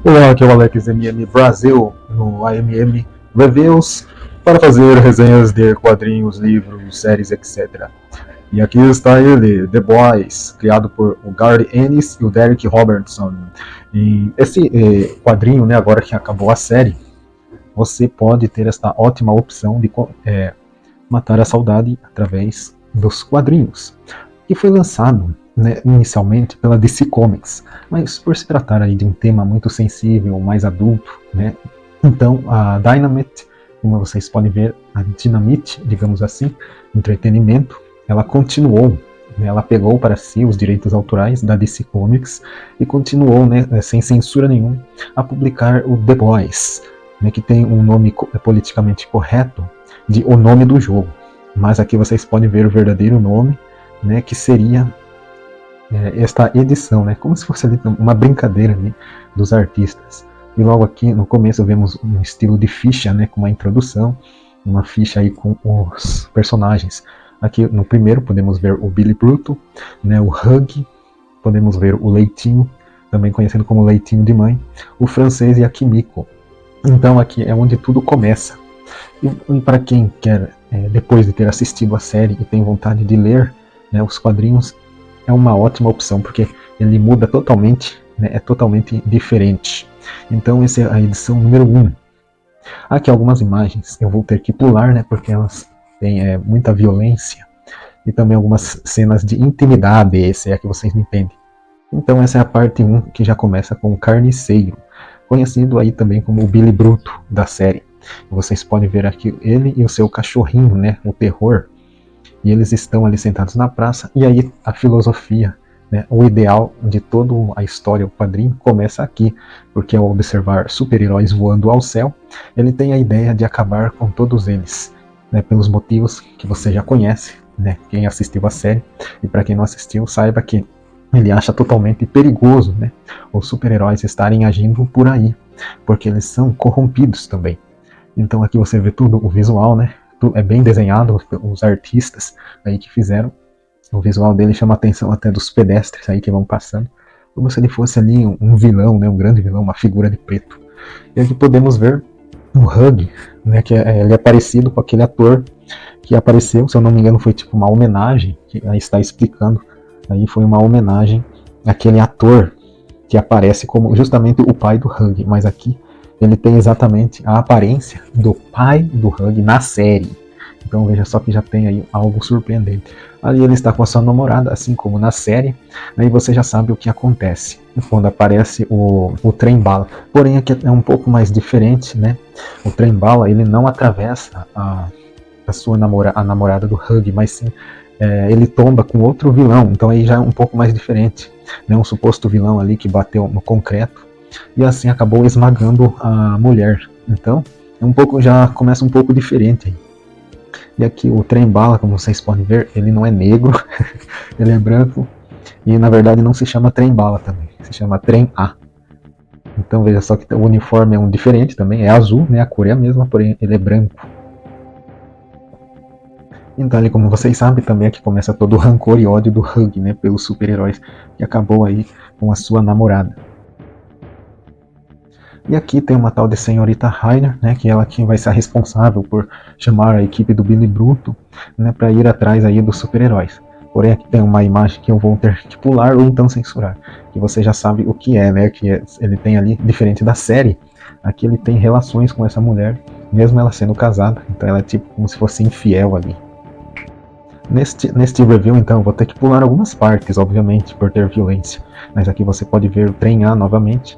Olá, aqui é o Alex MM Brasil no AMM Reviews para fazer resenhas de quadrinhos, livros, séries, etc. E aqui está ele, The Boys, criado por o Garth Ennis e o Derek Robertson. E esse quadrinho, né, agora que acabou a série, você pode ter esta ótima opção de matar a saudade através dos quadrinhos, que foi lançado, né, inicialmente pela DC Comics, mas por se tratar aí de um tema muito sensível, mais adulto, né, então a Dynamite, como vocês podem ver, a Dynamite, digamos assim, entretenimento, ela continuou, né, ela pegou para si os direitos autorais da DC Comics e continuou, né, sem censura nenhuma, a publicar o The Boys, né, que tem um nome politicamente correto de O Nome do Jogo, mas aqui vocês podem ver o verdadeiro nome, né, que seria esta edição, né, como se fosse ali uma brincadeira ali dos artistas. E logo aqui no começo vemos um estilo de ficha, né, com uma introdução, uma ficha aí com os personagens. Aqui no primeiro podemos ver o Billy Bruto, né, o Hug, podemos ver o Leitinho, também conhecido como Leitinho de Mãe, o Francês e a Kimiko. Então aqui é onde tudo começa. E para quem quer, depois de ter assistido a série e tem vontade de ler, né, os quadrinhos, é uma ótima opção, porque ele muda totalmente, né, é totalmente diferente. Então essa é a edição número 1. Aqui algumas imagens eu vou ter que pular, né, porque elas têm muita violência e também algumas cenas de intimidade, se é que vocês me entendem. Então essa é a parte 1, que já começa com o Carniceiro, conhecido aí também como o Billy Bruto da série. Vocês podem ver aqui ele e o seu cachorrinho, né, o Terror. E eles estão ali sentados na praça, e aí a filosofia, né, o ideal de toda a história, o quadrinho, começa aqui, porque ao observar super-heróis voando ao céu, ele tem a ideia de acabar com todos eles, né, pelos motivos que você já conhece, né, quem assistiu a série, e para quem não assistiu, saiba que ele acha totalmente perigoso, né, os super-heróis estarem agindo por aí, porque eles são corrompidos também. Então aqui você vê tudo, o visual, né, é bem desenhado, os artistas aí que fizeram, o visual dele chama a atenção até dos pedestres aí que vão passando, como se ele fosse ali um vilão, né, um grande vilão, uma figura de preto. E aqui podemos ver o Hug, né, que ele é parecido com aquele ator que apareceu, se eu não me engano foi tipo uma homenagem, que aí está explicando, aí foi uma homenagem àquele ator que aparece como justamente o pai do Hug, mas aqui ele tem exatamente a aparência do pai do Hug na série. Então veja só que já tem aí algo surpreendente. Ali ele está com a sua namorada, assim como na série. Aí você já sabe o que acontece quando aparece o trem-bala. Porém aqui é um pouco mais diferente, né? O trem-bala ele não atravessa a namorada do Hug, mas sim ele tomba com outro vilão. Então aí já é um pouco mais diferente, né? Um suposto vilão ali que bateu no concreto e assim acabou esmagando a mulher. Então já começa um pouco diferente aí. E aqui o trem-bala, como vocês podem ver, ele não é negro, ele é branco, e na verdade não se chama trem-bala também, se chama trem-A. Então veja só que o uniforme é diferente também, é azul, né, a cor é a mesma, porém ele é branco. Então ali, como vocês sabem, também aqui começa todo o rancor e ódio do Hug, né, pelos super-heróis, que acabou aí com a sua namorada. E aqui tem uma tal de senhorita Rainer, né, que ela que vai ser a responsável por chamar a equipe do Billy Bruto, né, para ir atrás aí dos super-heróis. Porém aqui tem uma imagem que eu vou ter que pular ou então censurar, que você já sabe o que é, né, que ele tem ali, diferente da série, aqui ele tem relações com essa mulher, mesmo ela sendo casada, então ela é tipo como se fosse infiel ali. Neste review, então, eu vou ter que pular algumas partes, obviamente, por ter violência, mas aqui você pode ver o trem A novamente.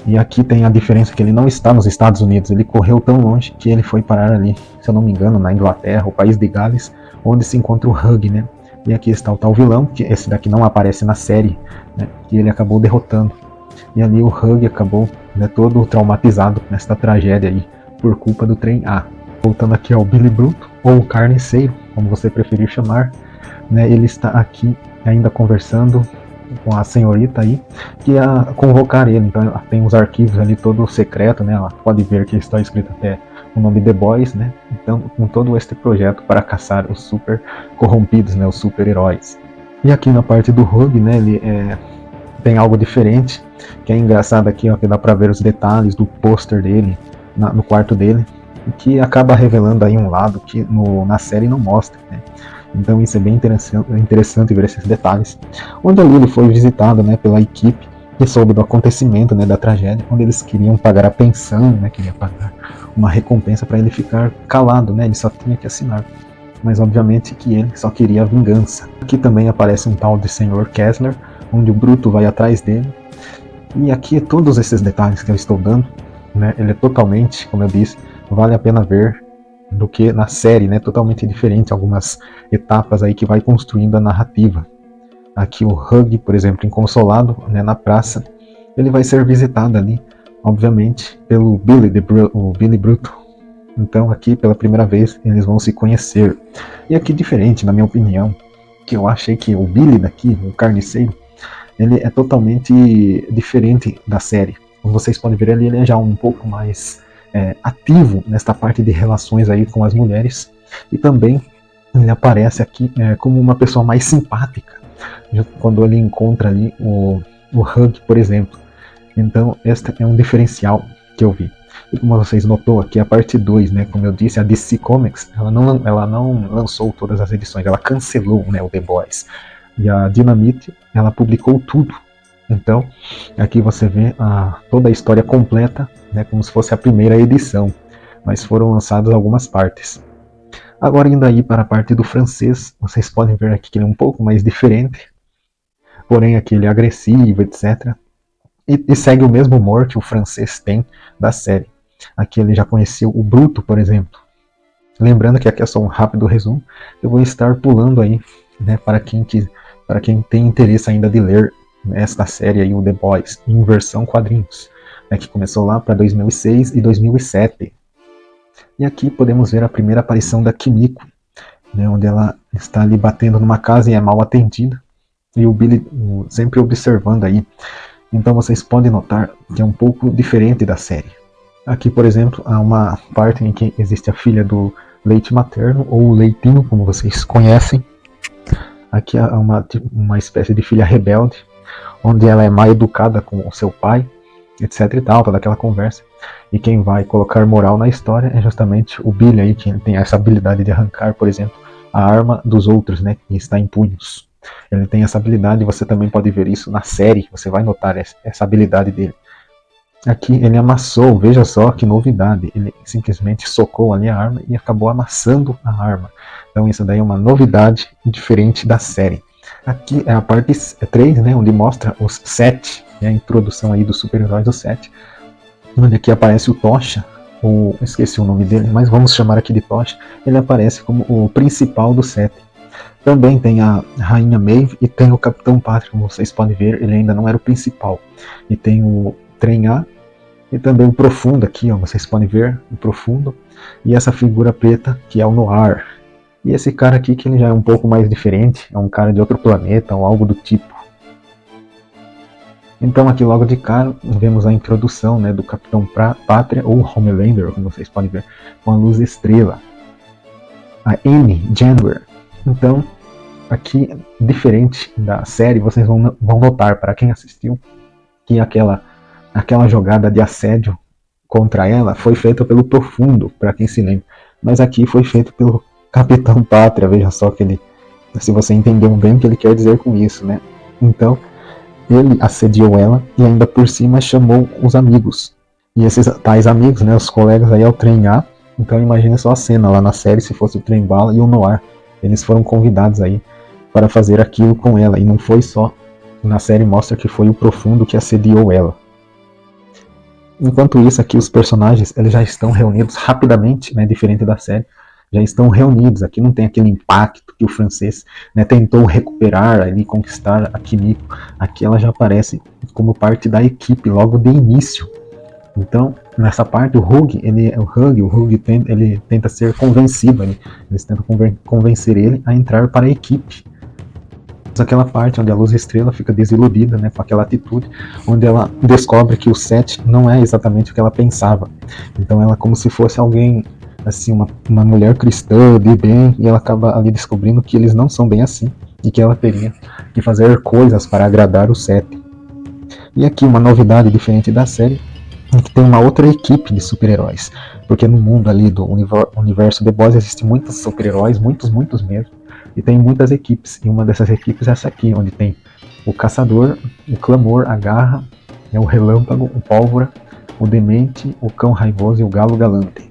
E aqui tem a diferença que ele não está nos Estados Unidos, ele correu tão longe que ele foi parar ali, se eu não me engano, na Inglaterra, o país de Gales, onde se encontra o Hug, né? E aqui está o tal vilão, que esse daqui não aparece na série, né? Que ele acabou derrotando. E ali o Hug acabou, né, todo traumatizado nesta tragédia aí, por culpa do trem A. Voltando aqui ao Billy Bruto, ou Carniceiro, como você preferir chamar, né, ele está aqui ainda conversando com a senhorita aí, que ia convocar ele. Então ela tem os arquivos ali todo secreto, né? Ela pode ver que está escrito até o nome The Boys, né? Então, com todo este projeto para caçar os super corrompidos, né? Os super heróis. E aqui na parte do Hug, né? Ele tem algo diferente, que é engraçado aqui, ó, que dá para ver os detalhes do pôster dele no quarto dele, que acaba revelando aí um lado que na série não mostra, né? Então isso é bem interessante ver esses detalhes. Onde ali ele foi visitado, né, pela equipe que soube do acontecimento, né, da tragédia, onde eles queriam pagar a pensão, né, queriam pagar uma recompensa para ele ficar calado, né, ele só tinha que assinar. Mas obviamente que ele só queria a vingança. Aqui também aparece um tal de Sr. Kessler, onde o Bruto vai atrás dele. E aqui todos esses detalhes que eu estou dando, né, ele é totalmente, como eu disse, vale a pena ver do que na série, né? Totalmente diferente, algumas etapas aí que vai construindo a narrativa. Aqui o Hug, por exemplo, inconsolado, né, na praça, ele vai ser visitado ali, obviamente, pelo o Billy Bruto. Então aqui, pela primeira vez, eles vão se conhecer. E aqui diferente, na minha opinião, que eu achei que o Billy daqui, o Carniceiro, ele é totalmente diferente da série. Como vocês podem ver, ele é já um pouco mais ativo nesta parte de relações aí com as mulheres, e também ele aparece aqui como uma pessoa mais simpática quando ele encontra ali o Hug, por exemplo. Então este é um diferencial que eu vi. E como vocês notou aqui, a parte 2, né, como eu disse, a DC Comics, ela não lançou todas as edições, ela cancelou, né, o The Boys. E a Dynamite, ela publicou tudo. Então, aqui você vê toda a história completa, né, como se fosse a primeira edição, mas foram lançadas algumas partes. Agora, indo aí para a parte do francês, vocês podem ver aqui que ele é um pouco mais diferente, porém aqui ele é agressivo, etc. E segue o mesmo humor que o francês tem da série. Aqui ele já conheceu o Bruto, por exemplo. Lembrando que aqui é só um rápido resumo, eu vou estar pulando aí, né, para quem tem interesse ainda de ler esta série aí, o The Boys, em versão quadrinhos, né, que começou lá para 2006 e 2007. E aqui podemos ver a primeira aparição da Kimiko, né, onde ela está ali batendo numa casa e é mal atendida, e o Billy sempre observando aí. Então vocês podem notar que é um pouco diferente da série. Aqui, por exemplo, há uma parte em que existe a filha do leite materno, ou leitinho, como vocês conhecem. Aqui há uma espécie de filha rebelde, onde ela é mal educada com o seu pai, etc e tal, toda aquela conversa. E quem vai colocar moral na história é justamente o Billy aí, que tem essa habilidade de arrancar, por exemplo, a arma dos outros, né, que está em punhos. Ele tem essa habilidade, você também pode ver isso na série, você vai notar essa habilidade dele. Aqui ele amassou, veja só que novidade, ele simplesmente socou ali a arma e acabou amassando a arma. Então isso daí é uma novidade diferente da série. Aqui é a parte 3, né, onde mostra os 7, né, a introdução aí dos super-heróis do 7, onde aqui aparece o Tocha, esqueci o nome dele, mas vamos chamar aqui de Tocha. Ele aparece como o principal do 7. Também tem a Rainha Maeve e tem o Capitão Pátria, como vocês podem ver, ele ainda não era o principal. E tem o Trem A e também o Profundo aqui, ó, vocês podem ver o Profundo, e essa figura preta que é o Noir. E esse cara aqui que ele já é um pouco mais diferente, é um cara de outro planeta ou algo do tipo. Então aqui logo de cara vemos a introdução, né, do Capitão Pátria ou Homelander, como vocês podem ver, com a luz estrela. A Amy Janwer. Então aqui, diferente da série, vocês vão notar, para quem assistiu, que aquela jogada de assédio contra ela foi feita pelo Profundo, para quem se lembra. Mas aqui foi feito pelo Capitão Pátria, veja só que ele, se você entendeu bem o que ele quer dizer com isso, né? Então, ele assediou ela e ainda por cima chamou os amigos. E esses tais amigos, né, os colegas aí é o Trem A. Então imagine só a cena lá na série, se fosse o Trem Bala e o Noir. Eles foram convidados aí para fazer aquilo com ela. E não foi só, na série mostra que foi o Profundo que assediou ela. Enquanto isso, aqui os personagens eles já estão reunidos rapidamente, né, diferente da série. Já estão reunidos, aqui não tem aquele impacto que o francês, né, tentou recuperar ali, conquistar a Kimiko. Aqui ela já aparece como parte da equipe logo de início. Então Nessa parte, o Hug ele tenta ser convencido, eles tentam convencer ele a entrar para a equipe. Aquela parte onde a Luz Estrela fica desiludida, né, com aquela atitude, onde ela descobre que o Seth não é exatamente o que ela pensava. Então ela, como se fosse alguém, assim, uma mulher cristã de bem, e ela acaba ali descobrindo que eles não são bem assim, e que ela teria que fazer coisas para agradar o Seth. E aqui uma novidade diferente da série, é que tem uma outra equipe de super-heróis, porque no mundo ali do universo The Boys existem muitos super-heróis, muitos mesmo, e tem muitas equipes, e uma dessas equipes é essa aqui, onde tem o Caçador, o Clamor, a Garra, o Relâmpago, o Pólvora, o Demente, o Cão Raivoso e o Galo Galante.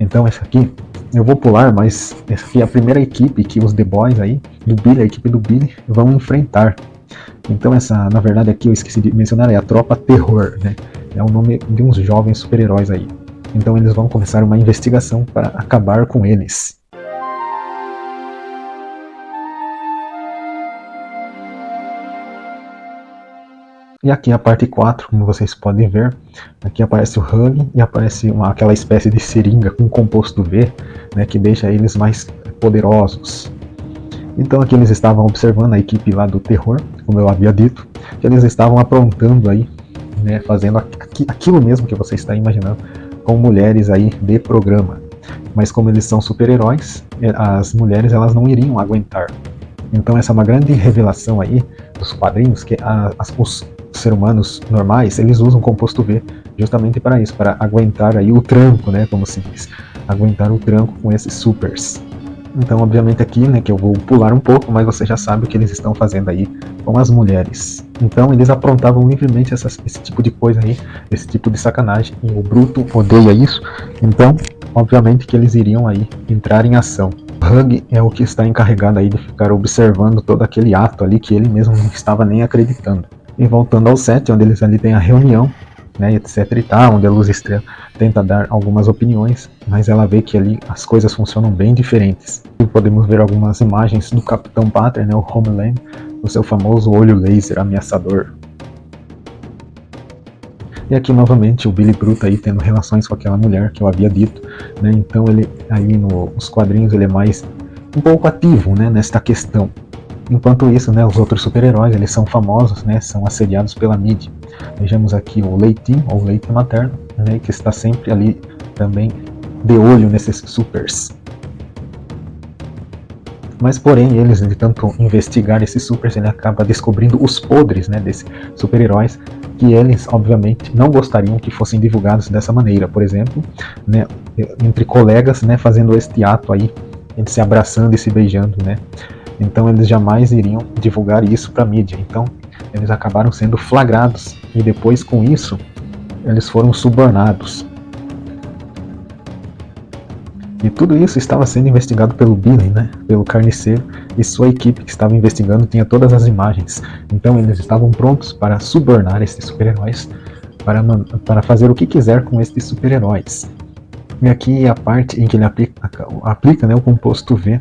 Então essa aqui, eu vou pular, mas essa aqui é a primeira equipe que os The Boys aí, do Billy, a equipe do Billy, vão enfrentar. Então essa, na verdade aqui eu esqueci de mencionar, é a Tropa Terror, né? É o nome de uns jovens super-heróis aí. Então eles vão começar uma investigação para acabar com eles. E aqui a parte 4, como vocês podem ver, aqui aparece o Hug e aparece aquela espécie de seringa com composto V, né, que deixa eles mais poderosos. Então aqui eles estavam observando a equipe lá do terror, como eu havia dito, que eles estavam aprontando aí, né, fazendo aquilo mesmo que você está imaginando, com mulheres aí de programa. Mas como eles são super-heróis, as mulheres elas não iriam aguentar. Então essa é uma grande revelação aí dos quadrinhos, que os seres humanos normais, eles usam composto V justamente para isso, para aguentar aí o tranco, né, como se diz, aguentar o tranco com esses supers. Então, obviamente aqui, né, que eu vou pular um pouco, mas você já sabe o que eles estão fazendo aí com as mulheres. Então, eles aprontavam livremente esse tipo de coisa aí, esse tipo de sacanagem, e o Bruto odeia isso. Então, obviamente que eles iriam aí entrar em ação. O Hug é o que está encarregado aí de ficar observando todo aquele ato ali que ele mesmo não estava nem acreditando. E voltando ao set, onde eles ali têm a reunião, né, etc e tal, onde a Luz Estrela tenta dar algumas opiniões, mas ela vê que ali as coisas funcionam bem diferentes. E podemos ver algumas imagens do Capitão Pátria, né, o Homeland, o seu famoso olho laser ameaçador. E aqui novamente o Billy Bruto aí tendo relações com aquela mulher que eu havia dito, né, então ele aí nos quadrinhos ele é mais um pouco ativo, né, nesta questão. Enquanto isso, né, os outros super-heróis, eles são famosos, né, são assediados pela mídia. Vejamos aqui o Leitinho, ou Leite Materno, né, que está sempre ali também de olho nesses supers. Mas porém, eles, de tanto investigar esses supers, ele acaba descobrindo os podres, né, desses super-heróis, que eles, obviamente, não gostariam que fossem divulgados dessa maneira. Por exemplo, né, entre colegas, né, fazendo este ato aí, eles se abraçando e se beijando, né. Então eles jamais iriam divulgar isso para a mídia. Então eles acabaram sendo flagrados e depois com isso eles foram subornados. E tudo isso estava sendo investigado pelo Billy, né, pelo Carniceiro, e sua equipe que estava investigando tinha todas as imagens. Então eles estavam prontos para subornar esses super-heróis, para fazer o que quiser com esses super-heróis. E aqui é a parte em que ele aplica né, o composto V,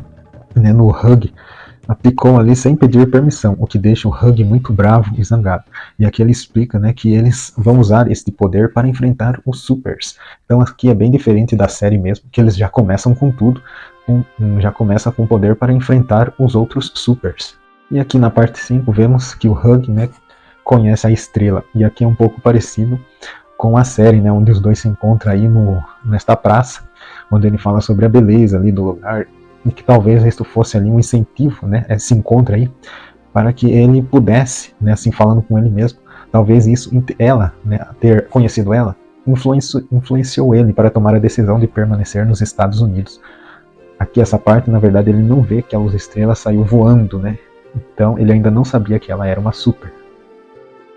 né, no Hug, aplicou ali sem pedir permissão, o que deixa o Hug muito bravo e zangado. E aqui ele explica, né, que eles vão usar este poder para enfrentar os supers. Então aqui é bem diferente da série mesmo, que eles já começam com tudo, já começa com poder para enfrentar os outros supers. E aqui na parte 5 vemos que o Hug, né, conhece a Estrela, e aqui é um pouco parecido com a série, né, onde os dois se encontram aí nesta praça, onde ele fala sobre a beleza ali do lugar, e que talvez isso fosse ali um incentivo, né, esse encontro aí, para que ele pudesse, né, assim falando com ele mesmo, talvez isso, ela, né, ter conhecido ela, influenciou ele para tomar a decisão de permanecer nos Estados Unidos. Aqui essa parte, na verdade, ele não vê que a Luz Estrela saiu voando, né, então ele ainda não sabia que ela era uma super.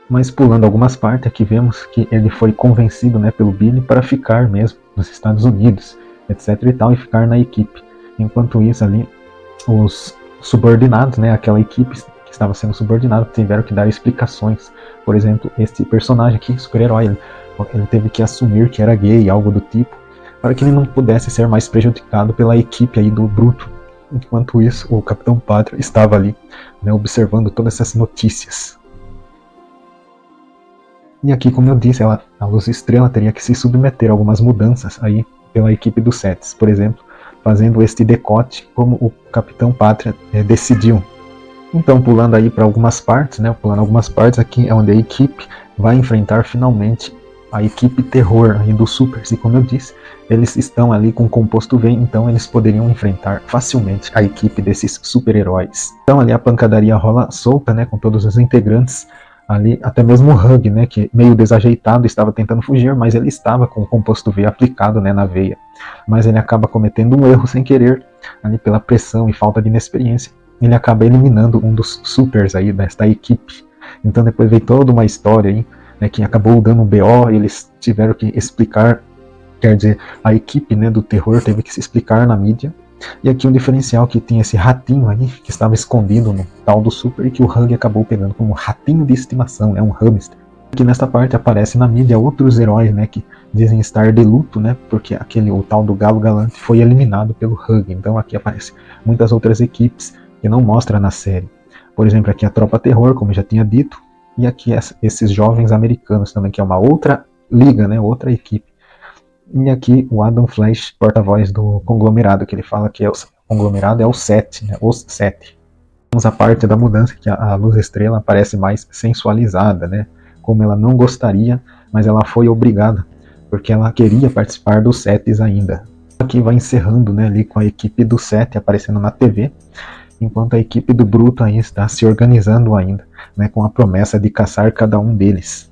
Mas pulando algumas partes, aqui vemos que ele foi convencido, né, pelo Billy para ficar mesmo nos Estados Unidos, etc e tal, e ficar na equipe. Enquanto isso ali, os subordinados, né, aquela equipe que estava sendo subordinada, tiveram que dar explicações. Por exemplo, este personagem aqui, super-herói, ele teve que assumir que era gay, algo do tipo, para que ele não pudesse ser mais prejudicado pela equipe aí do Bruto. Enquanto isso, o Capitão Pátria estava ali, né, observando todas essas notícias. E aqui, como eu disse, a Luz Estrela teria que se submeter a algumas mudanças aí pela equipe dos Sets, por exemplo, fazendo este decote como o Capitão Pátria decidiu. Então, pulando aí para algumas partes, né? Pulando algumas partes, aqui é onde a equipe vai enfrentar finalmente a equipe terror aí dos Supers. E como eu disse, eles estão ali com o composto V, então eles poderiam enfrentar facilmente a equipe desses super-heróis. Então ali a pancadaria rola solta, né? Com todos os integrantes ali, até mesmo o Hug, né? Que meio desajeitado estava tentando fugir, mas ele estava com o composto V aplicado, né? Na veia. Mas ele acaba cometendo um erro sem querer, ali pela pressão e falta de inexperiência. Ele acaba eliminando um dos supers aí desta equipe. Então depois veio toda uma história aí, né, que acabou dando um BO, e eles tiveram que explicar, quer dizer, a equipe, né, do terror teve que se explicar na mídia. E aqui um diferencial que tinha esse ratinho aí, que estava escondido no tal do super, e que o Hug acabou pegando como ratinho de estimação, né, um hamster. Aqui nesta parte aparece na mídia outros heróis, né, que dizem estar de luto, né, porque o tal do Galo Galante foi eliminado pelo Hug. Então aqui aparecem muitas outras equipes que não mostra na série. Por exemplo, aqui a Tropa Terror, como eu já tinha dito, e aqui esses jovens americanos também, que é uma outra liga, né, outra equipe. E aqui o Adam Flash, porta-voz do conglomerado, que ele fala que o conglomerado é o 7, né, os 7. Temos a parte da mudança, que a Luz Estrela parece mais sensualizada, né, como ela não gostaria, mas ela foi obrigada, porque ela queria participar dos 7 ainda. Aqui vai encerrando, né, ali com a equipe do 7 aparecendo na TV, enquanto a equipe do Bruto aí está se organizando ainda, né, com a promessa de caçar cada um deles.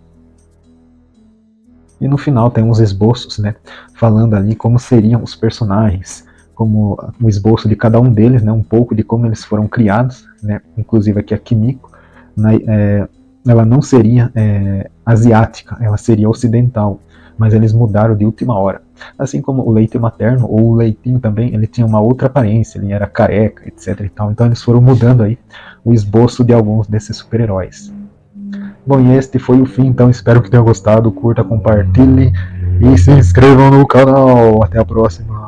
E no final tem uns esboços, né, falando ali como seriam os personagens, como o esboço de cada um deles, né, um pouco de como eles foram criados, né, inclusive aqui a Kimiko, ela não seria asiática, ela seria ocidental, mas eles mudaram de última hora. Assim como o leite materno, ou o leitinho também, ele tinha uma outra aparência, ele era careca, etc e tal. Então eles foram mudando aí o esboço de alguns desses super-heróis. Bom, e este foi o fim, então espero que tenham gostado, curta, compartilhe e se inscrevam no canal. Até a próxima.